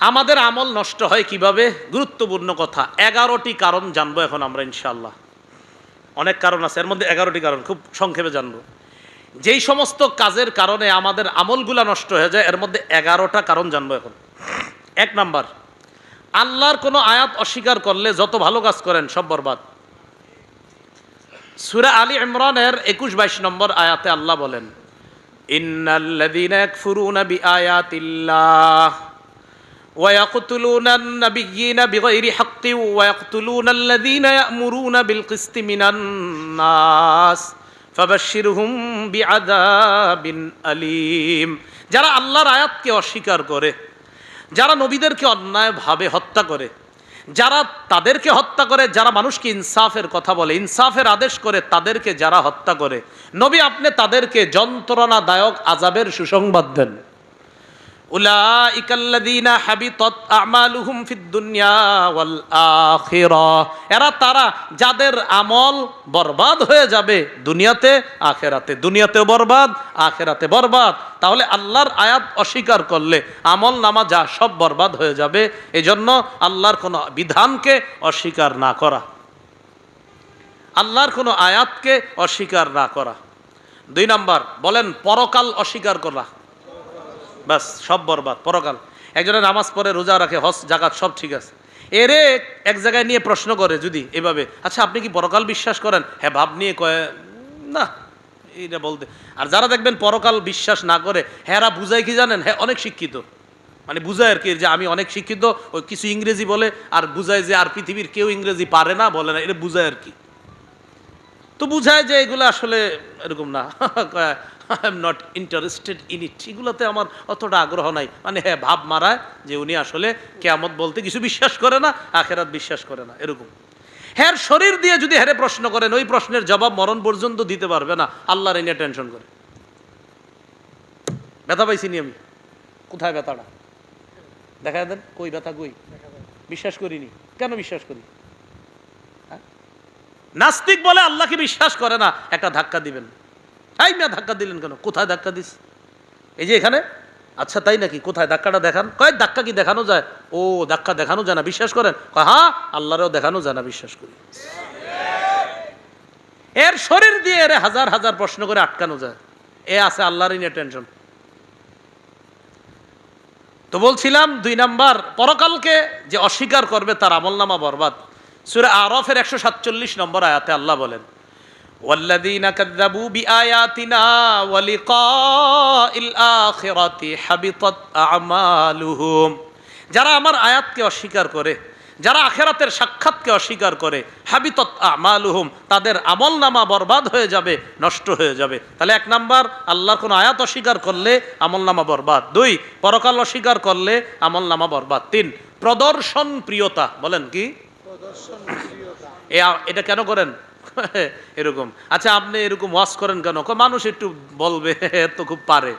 আমাদের আমল নষ্ট হয় কিভাবে? গুরুত্বপূর্ণ কথা। 11টি কারণ জানবো এখন আমরা ইনশাআল্লাহ। অনেক কারণ আছে, এর মধ্যে 11টি কারণ খুব সংক্ষেপে জানবো। যেই সমস্ত কাজের কারণে আমাদের আমলগুলা নষ্ট হয়ে যায়, এর মধ্যে 11টা কারণ জানবো এখন। 1 নাম্বার, আল্লাহর কোনো আয়াত অস্বীকার করলে যত ভালো কাজ করেন সব বরবাদ। সূরা আলী ইমরানের 21-22 নম্বর আয়াতে আল্লাহ বলেন, ইন্নাল্লাযীনা ইয়াকফুরুনা বিআয়াতিল্লাহ ওয়া ইয়াকতুলুনান নাবিয়্যিনা বিগাইরি হাক্কিন ওয়া ইয়াকতুলুনাল্লাযীনা ইয়া'মুরুনা বিল কিসতি মিনান নাস ফাবাশশিরহুম বিআযাবিন আলীম। যারা আল্লাহর আয়াতকে অস্বীকার করে, যারা নবীদেরকে অন্যায়ভাবে হত্যা করে, যারা তাদেরকে হত্যা করে, যারা মানুষকে ইনসাফের কথা বলে, ইনসাফের আদেশ করে, তাদেরকে যারা হত্যা করে, নবী আপনি তাদেরকে যন্ত্রণাদায়ক আযাবের সুসংবাদ দেন। উলাইকাল্লাযীনা হাবিতাত আমালুহুম ফিদ দুনিয়া ওয়াল আখিরাহ। এরা তারা যাদের আমল বরবাদ হয়ে যাবে দুনিয়াতে আখিরাতে, দুনিয়াতেও বরবাদ আখিরাতে বরবাদ। তাহলে আল্লাহর আয়াত অস্বীকার করলে আমল নামা যা সব বরবাদ হয়ে যাবে। এজন্য আল্লাহর কোনো বিধানকে অস্বীকার না করা, আল্লাহর কোনো আয়াতকে অস্বীকার না করা। 2 নাম্বার, বলেন পরকাল অস্বীকার করা, বাস সব বরবাদ। পরকাল, একজনে নামাজ পড়ে, রোজা রাখে, হজ জাকাত সব ঠিক আছে, এরে এক জায়গায় নিয়ে প্রশ্ন করে যদি এভাবে, আচ্ছা আপনি কি পরকাল বিশ্বাস করেন? হ্যাঁ ভাব নিয়ে কয় না, এইটা বলতে। আর যারা দেখবেন পরকাল বিশ্বাস না করে, হ্যাঁ বুঝায় কি জানেন? হ্যাঁ অনেক শিক্ষিত, মানে বুঝায় আর কি যে আমি অনেক শিক্ষিত, ওই কিছু ইংরেজি বলে আর বুঝায় যে আর পৃথিবীর কেউ ইংরেজি পারে না, বলে না, এটা বুঝায় আর কি। তো বুঝায় যে এগুলো আসলে এরকম না, I am not interested in it, এগুলোতে আমার অতটা আগ্রহ নাই। মানে হ্যাঁ ভাব মারায় যে উনি আসলে কিয়ামত বলতে কিছু বিশ্বাস করে না, আখেরাত বিশ্বাস করে না, এরকম। হ্যাঁ শরীর দিয়ে যদি হ্যাঁ প্রশ্ন করেন, ওই প্রশ্নের জবাব মরণ পর্যন্ত দিতে পারবে না, আল্লাহর এনে টেনশন করে। ব্যথা পাইছি নি আমি, কোথায় ব্যথাটা দেখা দেন, কই ব্যথা কই? বিশ্বাস করিনি, কেন বিশ্বাস করি? নাস্তিক বলে আল্লাহকে বিশ্বাস করে না, একটা ধাক্কা দিবেন। তাই না, ধাক্কা দিলেন কেন? কোথায় ধাক্কা দিস? এই যে এখানে। আচ্ছা তাই নাকি, কোথায় ধাক্কাটা দেখান? কয় ধাক্কা কি দেখানো যায়? ও ধাক্কা দেখানো যায় না, বিশ্বাস করেন? কয় হ্যাঁ, আল্লাহরেও দেখানো যায় না, বিশ্বাস করি। এর শরীর দিয়ে এর হাজার হাজার প্রশ্ন করে আটকানো যায়, এ আছে আল্লাহরই নিয়ে টেনশন। তো বলছিলাম 2 নাম্বার, পরকালকে যে অস্বীকার করবে তার আমলনামা বরবাদ। সূরা আরাফের 147 নম্বর আয়াতে আল্লাহ বলেন, ওয়াল্লাযীনা কাযযাবু বিআয়াতিনা ওয়া লিকাইল আখিরাতি হাবিতাত আমালুহুম। যারা আমার আয়াতকে অস্বীকার করে, যারা আখিরাতের সাক্ষাৎকে অস্বীকার করে, হাবিতাত আমালুহুম, তাদের আমলনামা বরবাদ হয়ে যাবে, নষ্ট হয়ে যাবে। তাহলে 1 নাম্বার, আল্লাহর কোনো আয়াত অস্বীকার করলে আমলনামা বরবাদ। 2, পরকাল অস্বীকার করলে আমলনামা বরবাদ। 3, প্রদর্শন প্রিয়তা। বলেন কি? এটা কেন করেন এরকম? আচ্ছা আপনি এরকম ওয়াজ করেন কেন? মানুষ একটু বলবে তো খুব পারে,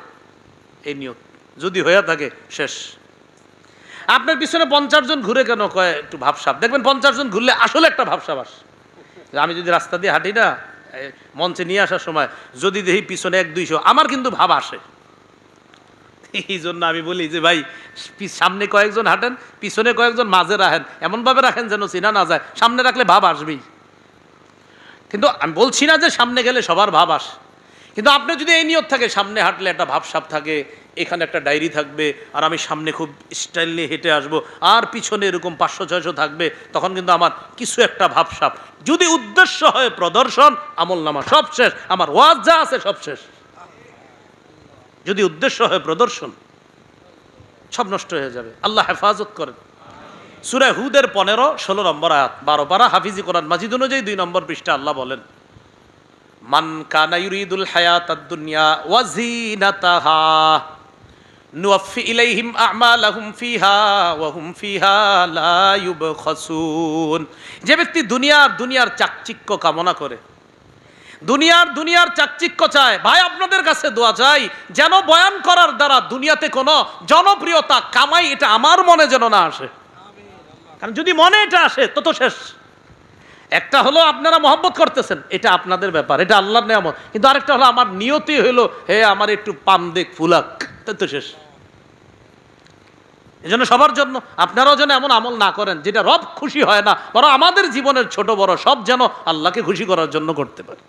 এই নিয়ত যদি হয়ে থাকে শেষ। আপনার পিছনে 50 জন ঘুরে কেন? কয় একটু ভাবসাব। দেখবেন 50 জন ঘুরলে আসলে একটা ভাবসাব আসে। আমি যদি রাস্তা দিয়ে হাঁটি না, মঞ্চে নিয়ে আসার সময় যদি দেখি পিছনে 100-200, আমার কিন্তু ভাব আসে। এই জন্য আমি বলি যে ভাই, সামনে কয়েকজন হাঁটেন, পিছনে কয়েকজন মাঝে রাখেন, এমনভাবে রাখেন যেন চিনা না যায়। সামনে রাখলে ভাব আসবেই, কিন্তু আমি বলছি না যে সামনে গেলে সবার ভাব আসে। কিন্তু আপনি যদি এই নিয়ত থাকে, সামনে হাঁটলে একটা ভাবসাব থাকে, এখানে একটা ডায়েরি থাকবে, আর আমি সামনে খুব স্টাইল নিয়ে হেঁটে আসবো, আর পিছনে এরকম 500-600 থাকবে, তখন কিন্তু আমার কিছু একটা ভাবসাব। যদি উদ্দেশ্য হয় প্রদর্শন, আমলনামা সব শেষ, আমার ওয়াজ যা আছে সব শেষ। যদি উদ্দেশ্য হয় প্রদর্শন, সব নষ্ট হয়ে যাবে। আল্লাহ হেফাজত করেন। সূরা হুদের 15-16 নম্বর আয়াত, 12 পারা হাফিজি কোরআন মাজিদ অনুযায়ী 2 নম্বর পৃষ্ঠা আল্লাহ বলেন, মান কানা ইউরিদুল হায়াতাদ দুনিয়া ওয়া যিনাতাহা নুওয়াফি ইলাইহিম আমালাহুম ফিহা ওয়া হুম ফিহা লা ইউবখাসুন। যে ব্যক্তি দুনিয়ার চাকচিক্য কামনা করে, দুনিয়ার চাকচিক্য চায়, ভাই আপনাদের কাছে দোয়া চাই যেন বয়ান করার দ্বারা দুনিয়াতে কোনো জনপ্রিয়তা কামাই এটা আমার মনে যেন না আসে। কারণ যদি মনে এটা আসে তো শেষ। একটা হলো আপনারা মহব্বত করতেছেন, এটা আপনাদের ব্যাপার, এটা আল্লাহর নেয়ামত। কিন্তু আরেকটা হলো আমার নিয়তি হলো হে আমার একটু পাম দেখ ফুলাক, তো শেষ। এজন্য সবার জন্য আপনারাও যেন এমন আমল না করেন যেটা রব খুশি হয় না, বরং আমাদের জীবনের ছোট বড় সব যেন আল্লাহকে খুশি করার জন্য করতে পারে।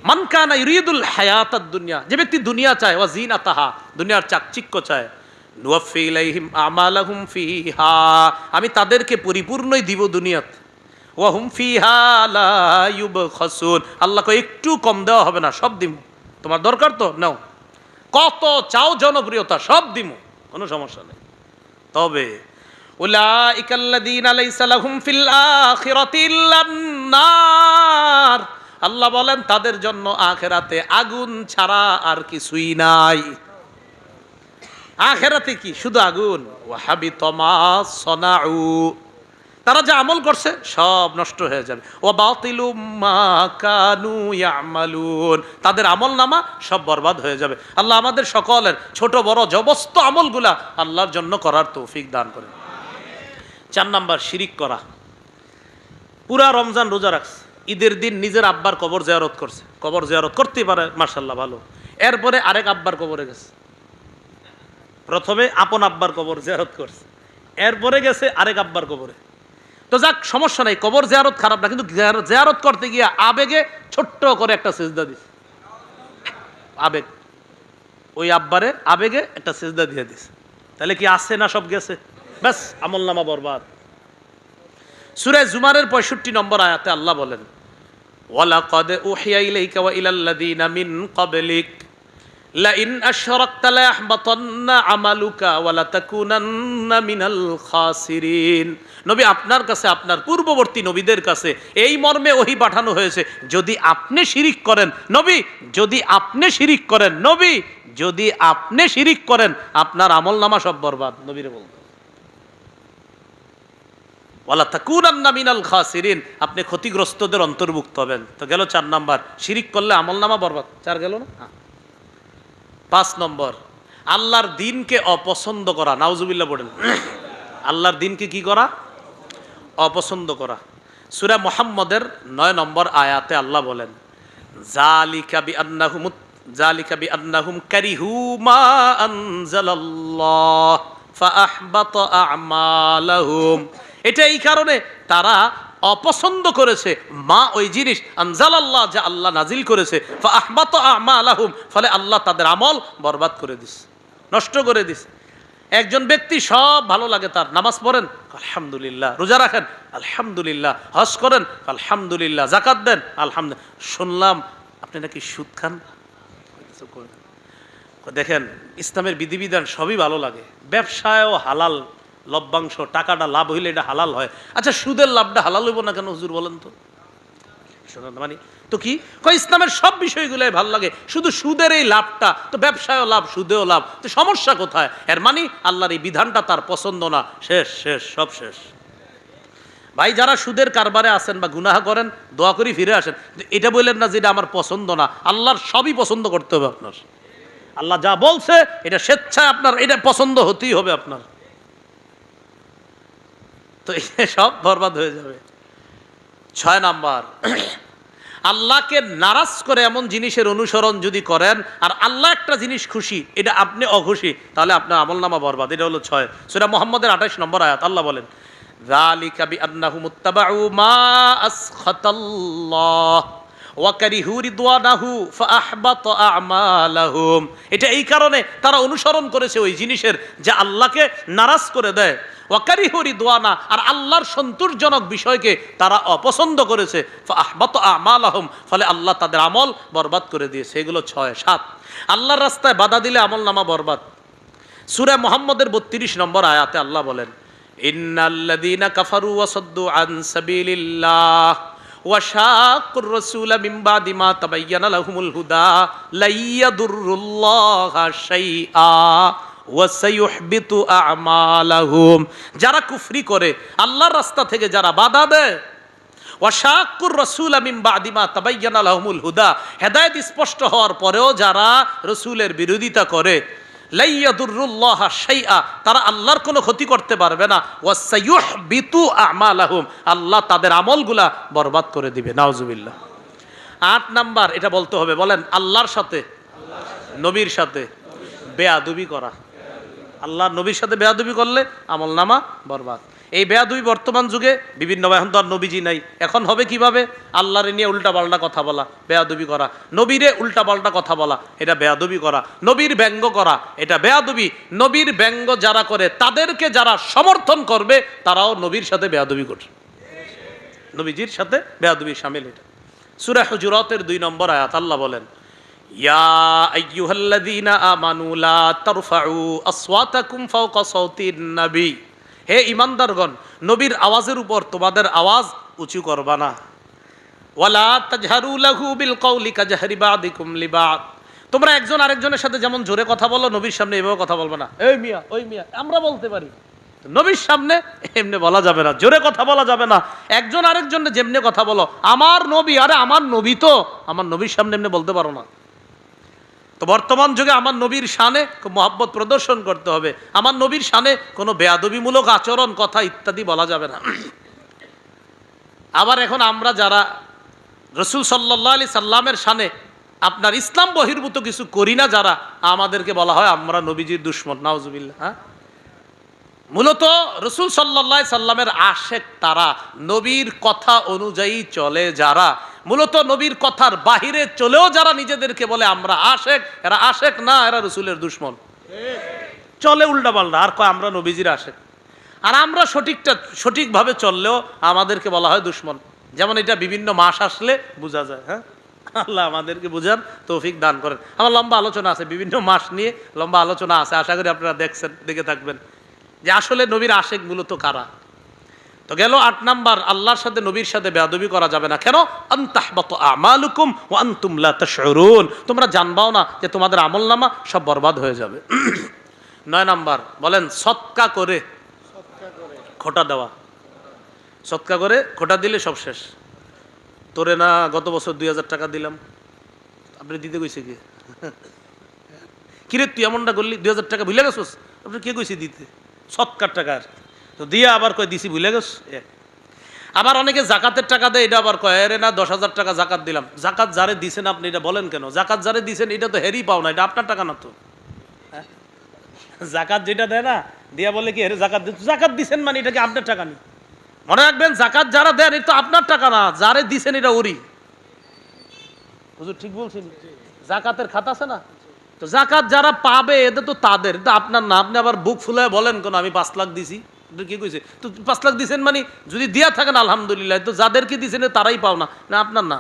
মান কানা ইউরিদুল হায়াতাদ দুনিয়া, যে ব্যক্তি দুনিয়া চায়, ওয়া জিনাতাহা, দুনিয়ার চাকচিক্য চায়, নুওয়াফি ইলাইহিম আমালাহুম ফিহা, আমি তাদেরকে পরিপূর্ণই দিব দুনিয়াতে, ওয়া হুম ফিহা লা ইউবখাসুন, আল্লাহকে একটু কম দেওয়া হবে না, সব দিব। তোমার দরকার তো নাও, কত চাও জনপ্রিয়তা, সব দিব, কোনো সমস্যা নেই। তবে উলাইকাল্লাযীনা লাইসা লাহুম ফিল আখিরাতি ইল্লান নার, আল্লাহ বলেন তাদের জন্য আখিরাতে আগুন ছাড়া আর কিছুই নাই। আখিরাতে কি? শুধু আগুন। ওয়া হাবিতা মা সনাউ, তারা যে আমল করছে সব নষ্ট হয়ে যাবে। ওয়া বাতিলুম মা কানু ইয়ামালুন, তাদের আমল নামা সব বরবাদ হয়ে যাবে। আল্লাহ আমাদের সকলের ছোট বড় সমস্ত আমলগুলা আল্লাহর জন্য করার তৌফিক দান করেন। 4 নাম্বার, শিরিক করা। পুরা রমজান রোজা রাখছে, ঈদের দিন নিজের আব্বার কবর জিয়ারত করছে, কবর জিয়ারত করতেই পারে, মাশাআল্লাহ ভালো। এরপরে আরেক আব্বার কবরে গেছে, প্রথমে আপন আব্বার কবর জিয়ারত করছে, এরপরে গেছে আরেক আব্বার কবরে। তো যাক, সমস্যা নাই, কবর জিয়ারত খারাপ না, কিন্তু জিয়ারত করতে গিয়ে আবেগে ছোট্ট করে একটা সিজদা দিছে, আবেগ, ওই আব্বারে আবেগে একটা সিজদা দিয়ে দিছে। তাহলে কি আছে না সব গেছে? ব্যাস, আমল নামা বরবাদ। সূরা জুমারের 65 নম্বর আয়াতে আল্লাহ বলেন, ওয়ালাকাদ উহিয়া ইলাইকা ওয়া ইলাল্লাযীনা মিন ক্বাবলিক লাইন আশরাকতা লায়াহবাতান্না আমালুকা ওয়া লাতাকুনান্না মিনাল খাসিরিন। নবী, আপনার কাছে আপনার পূর্ববর্তী নবীদের কাছে এই মর্মে ওহী পাঠানো হয়েছে, যদি আপনি শিরিক করেন, নবী যদি আপনি শিরিক করেন, নবী যদি আপনি শিরিক করেন, আপনার আমলনামা সব বরবাদ। নবীরে বলতো ওয়ালা তাকুনান্না মিনাল খাসিরিন, আপনি ক্ষতিগ্রস্তদের অন্তর্ভুক্ত হবেন। তো গেল 4 নাম্বার, শিরিক করলে আমলনামা বরবাদ। 4 গেল না? 5 নম্বর, আল্লাহর দিনকে অপছন্দ করা। নাউজুবিল্লাহ পড়েন। আল্লাহর দিনকে কি করা? অপছন্দ করা। সূরা মুহাম্মদের 9 নম্বর আয়াতে আল্লাহ বলেন, জালিকা বিআন্নাহুম কারিহু মা আনজালাল্লাহ ফাআহবাতা আ'মালাহুম, এটা এই কারণে তারা অপছন্দ করেছে মা, ওই জিনিস, আনজালাল্লাহ, যা আল্লাহ নাজিল করেছে, ফাআহবাতা আ'মালাহুম, ফলে আল্লাহ তাদের আমল বরবাদ করে দিছে, নষ্ট করে দিছে। একজন ব্যক্তি সব ভালো লাগে তার, নামাজ পড়েন আলহামদুলিল্লাহ, রোজা রাখেন আলহামদুলিল্লাহ, হজ করেন আলহামদুলিল্লাহ, যাকাত দেন আলহামদুলিল্লাহ, শুনলাম আপনি নাকি সুদ খান। দেখেন, ইসলামের বিধিবিধান সবই ভালো লাগে, ব্যবসায়ও হালাল, লভ্যাংশ, টাকাটা লাভ হইলে এটা হালাল হয়। আচ্ছা, সুদের লাভটা হালাল হইব না কেন হুজুর বলেন তো? মানে তো কি কয়, ইসলামের সব বিষয়গুলোই ভালো লাগে, শুধু সুদের এই লাভটা, তো ব্যবসায়ও লাভ সুদেও লাভ, তো সমস্যা কোথায়? এর মানে আল্লাহর এই বিধানটা তার পছন্দ না, শেষ শেষ সব শেষ। ভাই, যারা সুদের কারবারে আছেন বা গুনাহ করেন, দোয়া করি ফিরে আসেন, এটা বললেন না যে এটা আমার পছন্দ না। আল্লাহর সবই পছন্দ করতে হবে আপনার। আল্লাহ যা বলছে এটা স্বেচ্ছায় আপনার এটা পছন্দ হতেই হবে আপনার, তো সব বরবাদ হয়ে যাবে। 6 নাম্বার, আল্লাহকে নারাজ করে এমন জিনিসের অনুসরণ যদি করেন আর আল্লাহ একটা জিনিস খুশি, এটা আপনি অখুশি, তাহলে আপনার আমলনামা বরবাদ। এটা হলো 6। সূরা মুহাম্মদের 28 নম্বর আয়াত আল্লাহ বলেন, যালিকা বিআন্নাহুম মুত্তাবাউ মা আসখাতাল্লাহ ওয়া কারিহু রিদওয়ানাহু ফাআহবাতা আ'মালাহুম, এটা এই কারণে তারা অনুসরণ করেছে ওই জিনিসের যা আল্লাহকে নারাজ করে দেয়, ওয়া কারিহু রিদওয়ানা, আর আল্লাহর সন্তোষজনক বিষয়কে তারা অপছন্দ করেছে, ফাআহবাতা আ'মালাহুম, ফলে আল্লাহ তাদের আমল বরবাদ করে দিয়েছে। এগুলো 6। 7, আল্লাহর রাস্তায় বাধা দিলে আমলনামা বরবাদ। সূরা মুহাম্মদের 32 নম্বর আয়াতে আল্লাহ বলেন, ইন্নাল্লাযীনা কাফারু ওয়া সাদ্দু আন সাবিলিল্লাহ ওয়া শাক্কুর রাসূলা মিন বাদি মা তাবায়্যানা লাহুমুল হুদা লা ইয়াদুররুল্লাহা শাইআ ওয়া সায়ুহবিতু আ'মালাহুম, যারা কুফরি করে, আল্লাহর রাস্তা থেকে যারা বাধা দেয়, ওয়া শাক্কুর রাসূলা মিন বাদি মা তাবায়্যানা লাহুমুল হুদা, হেদায়েত স্পষ্ট হওয়ার পরেও যারা রাসূলের বিরোধিতা করে, লা ইয়াদুররুল্লাহা শাইআ, তারা আল্লাহর কোনো ক্ষতি করতে পারবে না, ওয়া সায়ুহবিতু আ'মালাহুম, আল্লাহ তাদের আমলগুলা বরবাদ করে দিবে। নাউজুবিল্লাহ। 8 নাম্বার, এটা বলতে হবে, বলেন, আল্লাহর সাথে নবীর সাথে বেয়াদবি করা। আল্লাহ নবীর সাথে বেয়াদবি করলে আমল নামা বরবাদ। এই বেয়াদবি বর্তমান যুগে বিভিন্ন, এখন তো আর নবীজি নাই, এখন হবে কিভাবে? আল্লাহরে নিয়ে উল্টাপাল্টা কথা বলা, বেয়াদবি করা, নবীরে উল্টাপাল্টা কথা বলা, এটা বেয়াদবি করা, নবীর ব্যঙ্গ করা, এটা বেয়াদবি। নবীর ব্যঙ্গ যারা করে তাদেরকে যারা সমর্থন করবে তারাও নবীর সাথে বেয়াদবি করছে, নবীজির সাথে বেয়াদবি শামিল। এটা সূরা হুজুরাতের 2 নম্বর আয়াত, আল্লাহ বলেন, ইয়া আইয়ুহাল্লাযীনা আমানু লা তারফাউ আসওয়াতাকুম ফাওকা সাওতিন নবী, হে ঈমানদারগণ, নবীর আওয়াজের উপর তোমাদের আওয়াজ উঁচু করবা না। ওয়ালা তাজহারু লাহু বিল কওলি কাজহারি বাদিকুম লিবাদ, তোমরা একজন আরেকজনের সাথে যেমন জোরে কথা বলো, নবীর সামনে এভাবে কথা বলবে না। এই মিয়া, ওই মিয়া, আমরা বলতে পারি, নবীর সামনে এমনি বলা যাবে না, জোরে কথা বলা যাবে না। একজন আরেকজনের যেমনি কথা বলো, আমার নবী, আরে আমার নবী তো, আমার নবীর সামনে এমনি বলতে পারো না। তো বর্তমান যুগে আমার নবীর শানে মহব্বত প্রদর্শন করতে হবে, আমার নবীর শানে কোনো বেয়াদবিমূলক আচরণ, কথা ইত্যাদি বলা যাবে না। আবার এখন আমরা যারা রসুল সাল্লাল্লাহু আলাইহি সাল্লামের শানে আপনার ইসলাম বহির্ভূত কিছু করি না, যারা, আমাদেরকে বলা হয় আমরা নবীজির দুশমন, নাউজুবিল্লাহ। হ্যাঁ, মূলত রসুল সাল্লাল্লাহু আলাইহি সাল্লামের আশেক তারা, নবীর কথা অনুযায়ী চলে যারা, মূলত নবীর কথার বাহিরে চলেও যারা নিজেদেরকে বলে আমরা আশেক, এরা আশেক না, এরা রসুলের দুশমন। চলে উল্টা পাল্টা আর কয় আমরা নবীজির আশেক, আর আমরা সঠিকভাবে চললেও আমাদেরকে বলা হয় দুশমন। যেমন এটা বিভিন্ন মাস আসলে বোঝা যায়। হ্যাঁ, আল্লাহ আমাদেরকে বুঝার তৌফিক দান করেন। আমার লম্বা আলোচনা আছে, বিভিন্ন মাস নিয়ে লম্বা আলোচনা আছে, আশা করি আপনারা দেখে থাকবেন যে আসলে নবীর আশেক মূলত কারা। তো গেল 8 নাম্বার, আল্লাহর সাথে নবীর সাথে বেয়াদবি করা যাবে না। কেন? আনতাহবাতু আমালুকুম ওয়া আনতুম লা তাশউরুন, তোমরা জানবাও না যে তোমাদের আমলনামা সব বরবাদ হয়ে যাবে। 9 নাম্বার বলেন, সদকা করে খোটা দেওয়া। সদকা করে খোটা দিলে সব শেষ। তোরে না গত বছর 2000 টাকা দিলাম, আপনি দিতে কইছে কি? কিরে তুই এমনটা করলি, 2000 টাকা ভুলে গেছিস, আপনি কে কইছে দিতে? সৎকার টাকার তো দিয়া আবার কয় দিছি ভুলে গেছ। আবার অনেকে জাকাতের টাকা দেয়, এটা আবার কয় রে না 10,000 টাকা জাকাত দিলাম। জাকাত যারে দিছেন আপনি এটা বলেন কেন? জাকাত যারে দিছেন এটা তো হেরি পাও না, এটা আপনার টাকা না তো। জাকাত যেটা দেয় না, দিয়া বলে কি হেরে জাকাত জাকাত দিছেন মানে এটা কি আপনার টাকা নেই। মনে রাখবেন, জাকাত যারা দেন এটা তো আপনার টাকা না, যারে দিছেন এটা ওরই। হুজুর ঠিক বলছেন, জাকাতের খাতা আছে না, তো জাকাত যারা পাবে এটা তো তাদের, এটা আপনার না। আপনি আবার বুক ফুলায় বলেন কেন আমি 5 লাখ দিছি, কি কইছে? তো 5 লাখ দিছেন মানে যদি দিয়া থাকেন আলহামদুলিল্লাহ, তো যাদেরকে দিছেন তারাই পাও না, না আপনার না।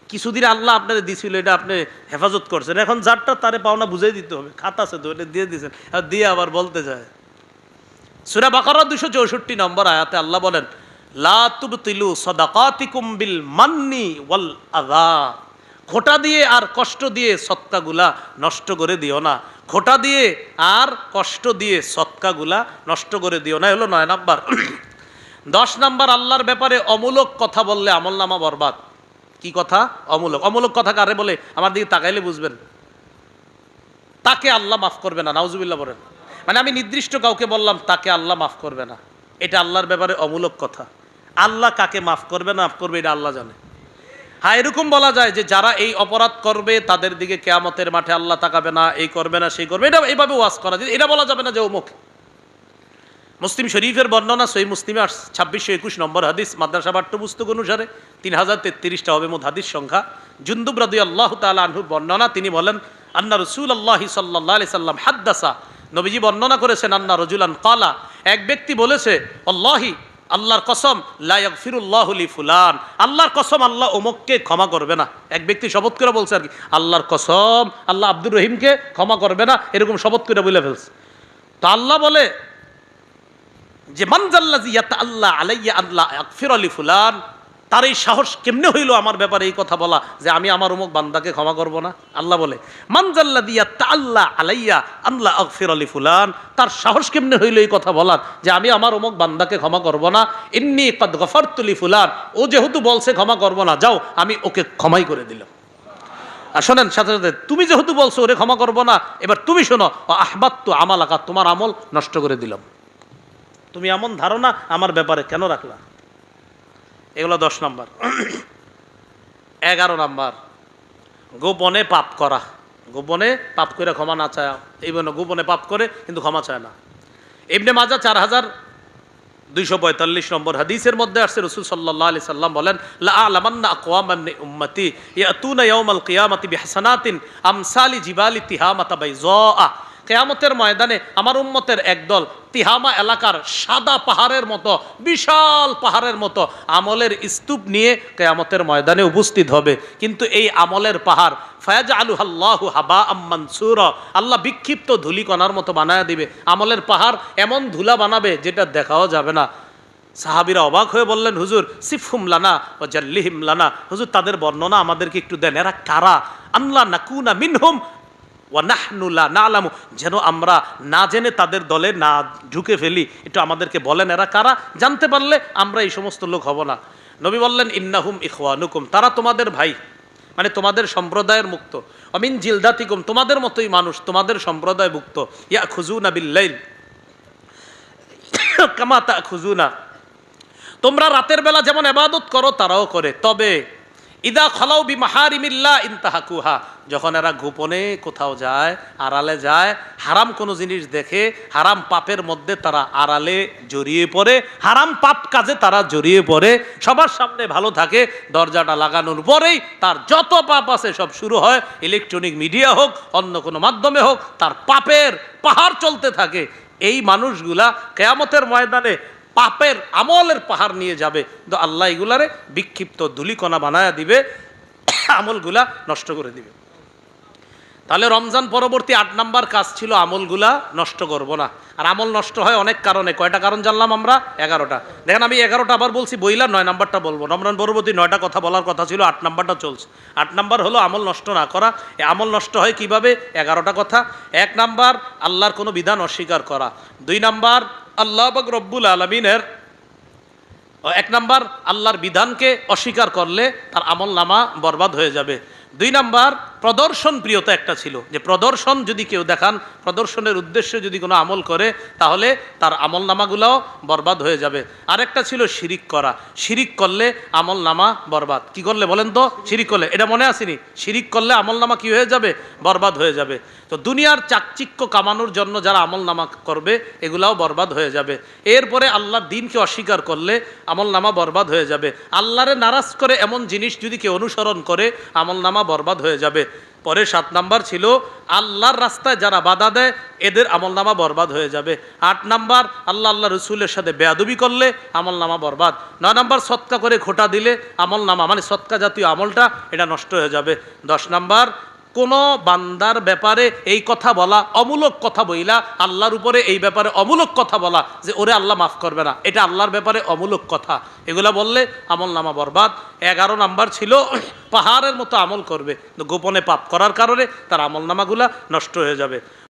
কিছুদিন আল্লাহ আপনার দিছিল, এটা আপনি হেফাজত করছেন, এখন যারটা তারে পাওনা বুঝাই দিতে হবে। খাতা আছে তো, এটা দিয়ে দিছেন, আর দিয়ে আবার বলতে যায়। সূরা বাকারা 264 নম্বর আয়াতে আল্লাহ বলেন, লা তুবতিলু সাদাকাতিকুম বিল মান্নি ওয়াল আযা, খোটা দিয়ে আর কষ্ট দিয়ে সদকাগুলা নষ্ট করে দিও না। খোটা দিয়ে আর কষ্ট দিয়ে সদকাগুলা নষ্ট করে দিও না, হলো 9 নাম্বার। 10 নাম্বার, আল্লাহর ব্যাপারে অমূলক কথা বললে আমলনামা বরবাদ। কি কথা? অমূলক। অমূলক কথা কারে বলে? আমার দিকে তাকাইলে বুঝবেন, তাকে আল্লাহ মাফ করবে না, নাউজুবিল্লাহ বলেন। মানে আমি নির্দিষ্ট কাউকে বললাম তাকে আল্লাহ মাফ করবে না, এটা আল্লাহর ব্যাপারে অমূলক কথা। আল্লাহ কাকে মাফ করবে না মাফ করবে এটা আল্লাহ জানে। হ্যাঁ, এরকম বলা যায় যে যারা এই অপরাধ করবে তাদের দিকে কিয়ামতের মাঠে আল্লাহ তাকাবে না, এই করবে না সেই করবে, এটা এইভাবে ওয়াজ করা যায়। এটা বলা যাবে না যে অমুক। মুসলিম শরীফের বর্ণনা, সহিহ মুসলিমে 2621 নম্বর হাদিস, মাদ্রাসা পাঠ্যপুস্তক অনুসারে 3033টা হবে মোট হাদিস সংখ্যা। জুনদুব রাদিয়াল্লাহু তাআলা আনহুর বর্ণনা, তিনি বলেন, আন্না রাসূলুল্লাহি সাল্লাল্লাহু আলাইহি সাল্লাম হাদ্দাসা, নবীজি বর্ণনা করেছেন, আন্না রাজুলান ক্বালা, এক ব্যক্তি বলেছে, আল্লাহি, আল্লাহর কসম, লা ইয়াগফিরুল্লাহু লি ফুলান, আল্লাহর কসম আল্লাহ অমুককে ক্ষমা করবে না। এক ব্যক্তি শপথ করে বলছে আর কি, আল্লাহর কসম আল্লাহ আব্দুর রহিমকে ক্ষমা করবে না, এরকম শপথ করে বলে ফেলছে। তো আল্লাহ বলে যে মানজাল্লাযী ইয়াতাআল্লা আলাইয়া আল্লাহ আগফির লি ফুলান, তার এই সাহস কেমনে হইল আমার ব্যাপারে এই কথা বলা যে আমি আমার অমুক বান্দাকে ক্ষমা করব না? আল্লাহ বলে মানজাল্লাযী ইয়াতাআল্লা আলাইয়া আল্লাহ আগফির লি ফুলান, তার সাহস কেমনে হইল এই কথা বলার যে আমি আমার অমুক বান্দাকে ক্ষমা করব না। ইন্নী ক্বাদ গফারতু লি ফুলান, ও যেহেতু বলছে ক্ষমা করব না, যাও আমি ওকে ক্ষমাই করে দিলাম। আর শোনেন, সাথে সাথে তুমি যেহেতু বলছো ওরে ক্ষমা করব না, এবার তুমি শোনো, আহবাততু আমালাকা, তোমার আমল নষ্ট করে দিলাম। তুমি এমন ধারণা আমার ব্যাপারে কেন রাখলা? এগুলো 10 নাম্বার। 11 নাম্বার, গোপনে পাপ করা। গোপনে পাপ করে ক্ষমা না চায়, এই জন্য গোপনে পাপ করে কিন্তু ক্ষমা চায় না। ইবনে মাজাহ 4245 নম্বর হাদিসের মধ্যে আসছে, রাসূল সাল্লাল্লাহু আলাইহি সাল্লাম বলেন, লা আ'লামান্না আকওয়ামান মিন উম্মতি ইয়াতুনা ইয়াউমাল কিয়ামাতি বিহাসানাতিন আমসালি জিবালি তিহামাতা বাইযা। কিয়ামতের ময়দানে আমার উম্মতের একদল তিহামা এলাকার সাদা পাহাড়ের মতো, বিশাল পাহাড়ের মতো আমলের স্তূপ নিয়ে কিয়ামতের ময়দানে উপস্থিত হবে। কিন্তু এই আমলের পাহাড় ফায়াজআলুহাল্লাহু হাবাআম মানসুরা, আল্লাহ বিক্ষিপ্ত ধূলিকণার মতো বানায় দিবে। আমলের পাহাড় এমন ধুলা বানাবে যেটা দেখাও যাবে না। সাহাবীরা অবাক হয়ে বললেন, হুজুর সিফহুম লানা ওয়া জাল্লিহিম লানা, হুজুর তাদের বর্ণনা আমাদেরকে একটু দেন, এরা কারা? আল্লাহ নাকুনা মিনহুম ওয়া নাহনু লা না'লামু, যেন আমরা না জেনে তাদের দলে না ঢুকে ফেলি, একটু আমাদেরকে বলেন এরা কারা, জানতে পারলে আমরা এই সমস্ত লোক হব না। নবী বললেন, ইন্নাহুম ইখওয়ানুকুম, তারা তোমাদের ভাই, মানে তোমাদের সম্প্রদায়ের মুক্ত। অমিন জিলদাতিকুম, তোমাদের মতোই মানুষ, তোমাদের সম্প্রদায় মুক্ত। ইয়াখুজুনা বিল্লাইল কামা তাখুজুনা, তোমরা রাতের বেলা যেমন ইবাদত করো তারাও করে, তবে ইদা খালাউ বিমাহারিমিল্লাহ ইনতাহাকুহা, যখন এরা গোপনে কোথাও যায়, আড়ালে যায়, হারাম কোনো জিনিস দেখে, হারাম পাপের মধ্যে তারা আড়ালে জড়িয়ে পড়ে, হারাম পাপ কাজে তারা জড়িয়ে পড়ে, সবার সামনে ভালো থাকে, দরজাটা লাগানোর পরেই তার যত পাপ আছে সব শুরু হয়, ইলেকট্রনিক মিডিয়া হোক, অন্য কোনো মাধ্যমে হোক, তার পাপের পাহাড় চলতে থাকে। এই মানুষগুলা কিয়ামতের ময়দানে পাপের আমলের পাহাড় নিয়ে যাবে, তো আল্লাহ এগুলারে বিক্ষিপ্ত ধূলিকণা বানায়া দিবে, আমলগুলা নষ্ট করে দিবে। তাহলে রমজান পরবর্তী 8 নাম্বার কাজ ছিল আমলগুলা নষ্ট করব না। আর আমল নষ্ট হয় অনেক কারণে, কয়টা কারণ জানলাম আমরা? 11টা। দেখেন আমি 11টা আবার বলছি, বইলা 9 নাম্বারটা বলবো। রমজান পরবর্তী 9টা কথা বলার কথা ছিল, 8 নাম্বারটা চলছে। 8 নাম্বার হলো আমল নষ্ট না করা। এই আমল নষ্ট হয় কিভাবে? 11টা কথা। 1 নাম্বার আল্লাহর কোনো বিধান অস্বীকার করা। 2 নাম্বার আল্লাহ পাক রব্বুল আলামিনের 1 নাম্বার আল্লাহর বিধানকে অস্বীকার করলে তার আমল নামা বরবাদ হয়ে যাবে। 2 নাম্বার প্রদর্শন প্রিয়তা একটা ছিল, যে প্রদর্শন যদি কেউ দেখান, প্রদর্শনের উদ্দেশ্যে যদি কোনো আমল করে, তাহলে তার আমল নামাগুলোও বরবাদ হয়ে যাবে। আরেকটা ছিল শিরিক করা, শিরিক করলে আমল নামা বরবাদ। কি করলে বলেন তো? শিরিক করলে, এটা মনে আসেনি? শিরিক করলে আমল নামা কি হয়ে যাবে? বরবাদ হয়ে যাবে। তো দুনিয়ার চাকচিক্য কামানোর জন্য যারা আমল নামা করবে, এগুলাও বরবাদ হয়ে যাবে। এরপরে আল্লাহর দ্বীনকে অস্বীকার করলে আমল নামা বরবাদ হয়ে যাবে। আল্লাহরে নারাজ করে এমন জিনিস যদি কেউ অনুসরণ করে, আমল নামা বরবাদ হয়ে যাবে। পরে 7 নাম্বার ছিল আল্লাহর রাস্তায় যারা বাধা দেয়, এদের আমল নামা বরবাদ হয়ে যাবে। 8 নাম্বার আল্লাহ রসুলের সাথে বেয়াদবি করলে আমল নামা বরবাদ। 9 নাম্বার সৎকা করে খোটা দিলে আমল নামা, মানে সৎকা জাতীয় আমলটা, এটা নষ্ট হয়ে যাবে। 10 নাম্বার কোনো বান্দার ব্যাপারে এই কথা বলা, অমূলক কথা বইলা আল্লাহর উপরে এই ব্যাপারে অমূলক কথা বলা, যে ওরে আল্লাহ মাফ করবে না, এটা আল্লাহর ব্যাপারে অমূলক কথা, এগুলা বললে আমল নামা বরবাদ। 11 নাম্বার ছিল পাহাড়ের মতো আমল করবে, গোপনে পাপ করার কারণে তার আমল নামাগুলা নষ্ট হয়ে যাবে।